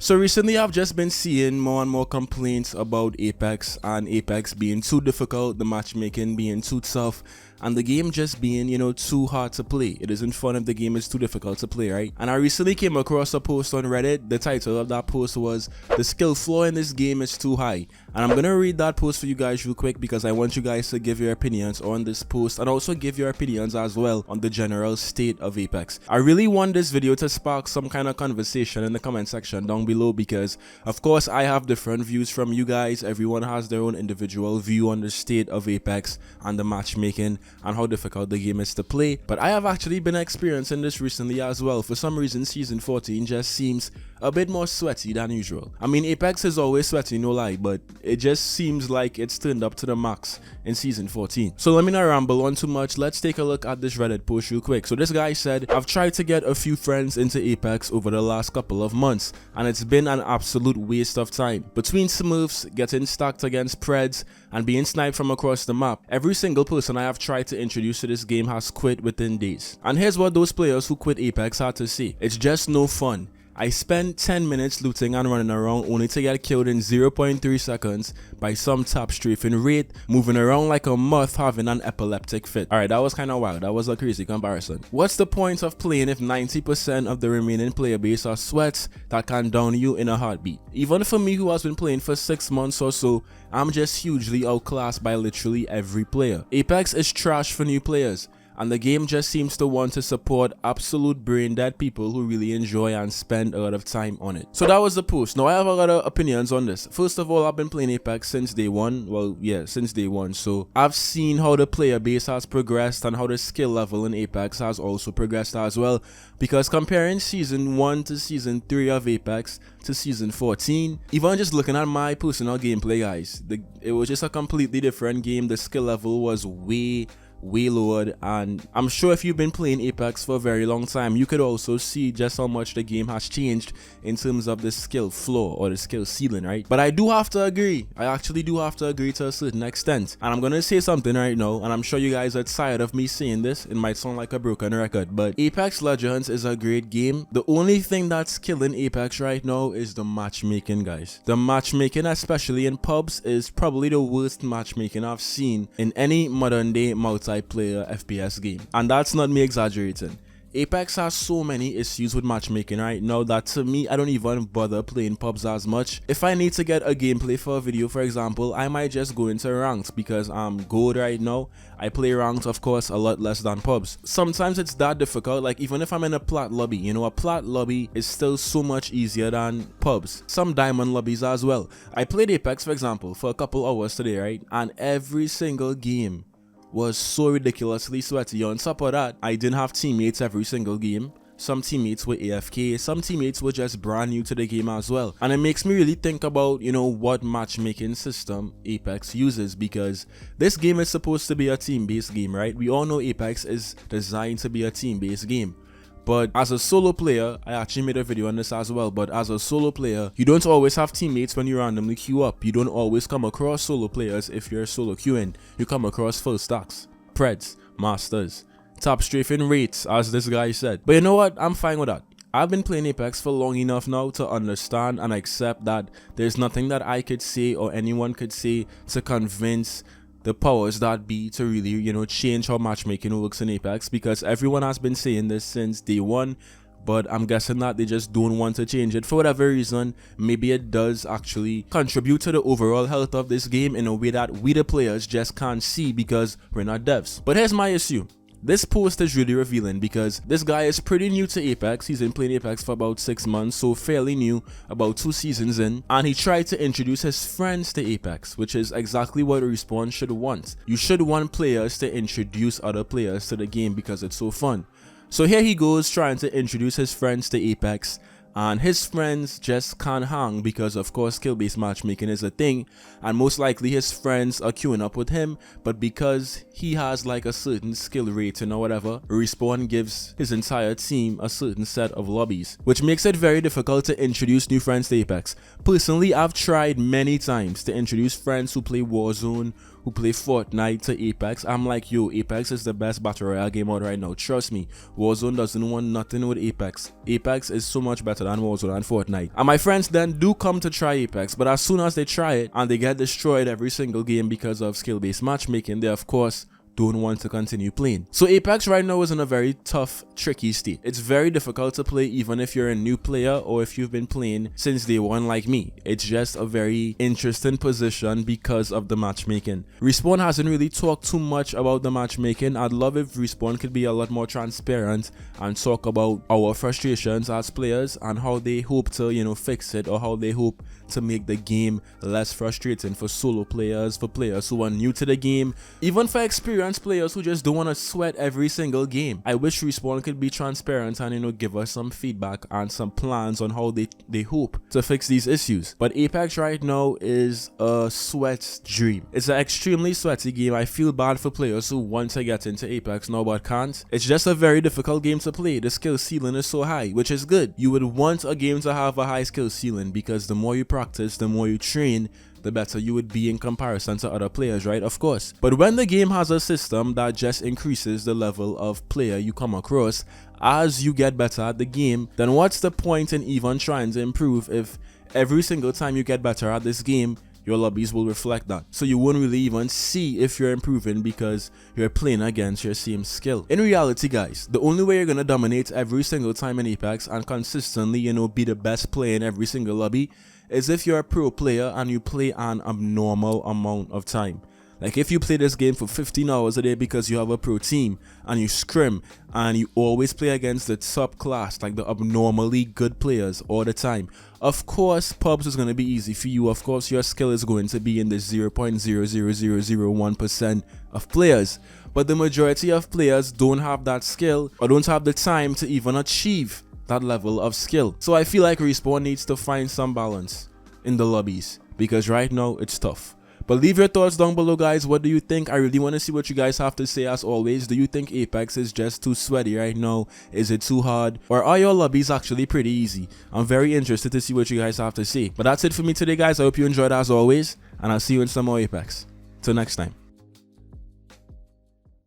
So recently I've just been seeing more and more complaints about Apex and Apex being too difficult, the matchmaking being too tough, and the game just being, too hard to play. It isn't fun if the game is too difficult to play, right? And I recently came across a post on Reddit. The title of that post was, "The skill floor in this game is too high." And I'm gonna read that post for you guys real quick because I want you guys to give your opinions on this post and also give your opinions as well on the general state of Apex. I really want this video to spark some kind of conversation in the comment section down below because of course I have different views from you guys. Everyone has their own individual view on the state of Apex and the matchmaking and how difficult the game is to play. But I have actually been experiencing this recently as well. For some reason season 14 just seems a bit more sweaty than usual. I mean, Apex is always sweaty, no lie, but it just seems like it's turned up to the max in season 14. So let me not ramble on too much. Let's take a look at this Reddit post real quick. So this guy said, "I've tried to get a few friends into Apex over the last couple of months, and it's been an absolute waste of time. Between smurfs, getting stacked against Preds, and being sniped from across the map, every single person I have tried to introduce to this game has quit within days." And here's what those players who quit Apex had to say: "It's just no fun. I spent 10 minutes looting and running around only to get killed in 0.3 seconds by some top strafing rate, moving around like a moth having an epileptic fit." Alright, that was kinda wild. That was a crazy comparison. What's the point of playing if 90% of the remaining player base are sweats that can down you in a heartbeat? Even for me, who has been playing for 6 months or so, I'm just hugely outclassed by literally every player. Apex is trash for new players, and the game just seems to want to support absolute brain dead people who really enjoy and spend a lot of time on it. So that was the post. Now I have a lot of opinions on this. First of all, I've been playing Apex since day one. Well, yeah, since day one. So I've seen how the player base has progressed and how the skill level in Apex has also progressed as well. Because comparing season 1 to season 3 of Apex to season 14, even just looking at my personal gameplay, guys, it was just a completely different game. The skill level was way lowered, and I'm sure if you've been playing Apex for a very long time, you could also see just how much the game has changed in terms of the skill floor or the skill ceiling, right? But I do have to agree. I actually do have to agree to a certain extent, and I'm gonna say something right now, and I'm sure you guys are tired of me saying this. It might sound like a broken record, but Apex Legends is a great game. The only thing that's killing Apex right now is the matchmaking, guys. The matchmaking, especially in pubs, is probably the worst matchmaking I've seen in any modern day multiplayer FPS game, and that's not me exaggerating. Apex has so many issues with matchmaking right now that to me, I don't even bother playing pubs as much. If I need to get a gameplay for a video, for example, I might just go into ranked because I'm gold right now. I play ranked, of course, a lot less than pubs. Sometimes it's that difficult, like even if I'm in a plat lobby, a plat lobby is still so much easier than pubs. Some diamond lobbies as well. I played Apex, for example, for a couple hours today, right? And every single game was so ridiculously sweaty. On top of that, I didn't have teammates every single game. Some teammates were AFK, some teammates were just brand new to the game as well. And it makes me really think about, what matchmaking system Apex uses, because this game is supposed to be a team-based game, right? We all know Apex is designed to be a team-based game. But as a solo player, I actually made a video on this as well, but as a solo player, you don't always have teammates when you randomly queue up. You don't always come across solo players if you're solo queuing. You come across full stacks, Preds, Masters, top strafing rates, as this guy said. But you know what? I'm fine with that. I've been playing Apex for long enough now to understand and accept that there's nothing that I could say or anyone could say to convince the powers that be to really, change how matchmaking works in Apex, because everyone has been saying this since day one, but I'm guessing that they just don't want to change it for whatever reason. Maybe it does actually contribute to the overall health of this game in a way that we the players just can't see because we're not devs. But here's my issue. This post is really revealing because this guy is pretty new to Apex. He's been playing Apex for about 6 months, so fairly new, about 2 seasons in, and he tried to introduce his friends to Apex, which is exactly what Respawn should want. You should want players to introduce other players to the game because it's so fun. So here he goes trying to introduce his friends to Apex, and his friends just can't hang because of course skill-based matchmaking is a thing, and most likely his friends are queuing up with him, but because he has like a certain skill rating or whatever, Respawn gives his entire team a certain set of lobbies, which makes it very difficult to introduce new friends to Apex. Personally, I've tried many times to introduce friends who play Warzone, who play Fortnite to Apex, I'm like, yo, Apex is the best battle royale game out right now. Trust me, Warzone doesn't want nothing with Apex. Apex is so much better than Warzone and Fortnite. And my friends then do come to try Apex, but as soon as they try it and they get destroyed every single game because of skill-based matchmaking, they of course don't want to continue playing. So Apex right now is in a very tough, tricky state. It's very difficult to play even if you're a new player or if you've been playing since day one like me. It's just a very interesting position because of the matchmaking. Respawn hasn't really talked too much about the matchmaking. I'd love if Respawn could be a lot more transparent and talk about our frustrations as players and how they hope to, fix it, or how they hope to make the game less frustrating for solo players, for players who are new to the game, even for experienced players who just don't want to sweat every single game. I wish Respawn could be transparent and give us some feedback and some plans on how they hope to fix these issues. But Apex right now is a sweat dream. It's an extremely sweaty game. I feel bad for players who want to get into Apex now but can't. It's just a very difficult game to play. The skill ceiling is so high, which is good. You would want a game to have a high skill ceiling because the more you practice, the more you train, the better you would be in comparison to other players, right? Of course. But when the game has a system that just increases the level of player you come across as you get better at the game, then what's the point in even trying to improve if every single time you get better at this game, your lobbies will reflect that. So you won't really even see if you're improving because you're playing against your same skill. In reality, guys, the only way you're gonna dominate every single time in Apex and consistently, be the best player in every single lobby is if you're a pro player and you play an abnormal amount of time. Like if you play this game for 15 hours a day because you have a pro team and you scrim and you always play against the top class, like the abnormally good players all the time, of course pubs is going to be easy for you. Of course your skill is going to be in the 0.00001% of players, but the majority of players don't have that skill or don't have the time to even achieve that level of skill. So I feel like Respawn needs to find some balance in the lobbies because right now it's tough. But leave your thoughts down below, guys. What do you think? I really want to see what you guys have to say as always. Do you think Apex is just too sweaty right now? Is it too hard? Or are your lobbies actually pretty easy? I'm very interested to see what you guys have to say. But that's it for me today, guys. I hope you enjoyed as always, and I'll see you in some more Apex. Till next time.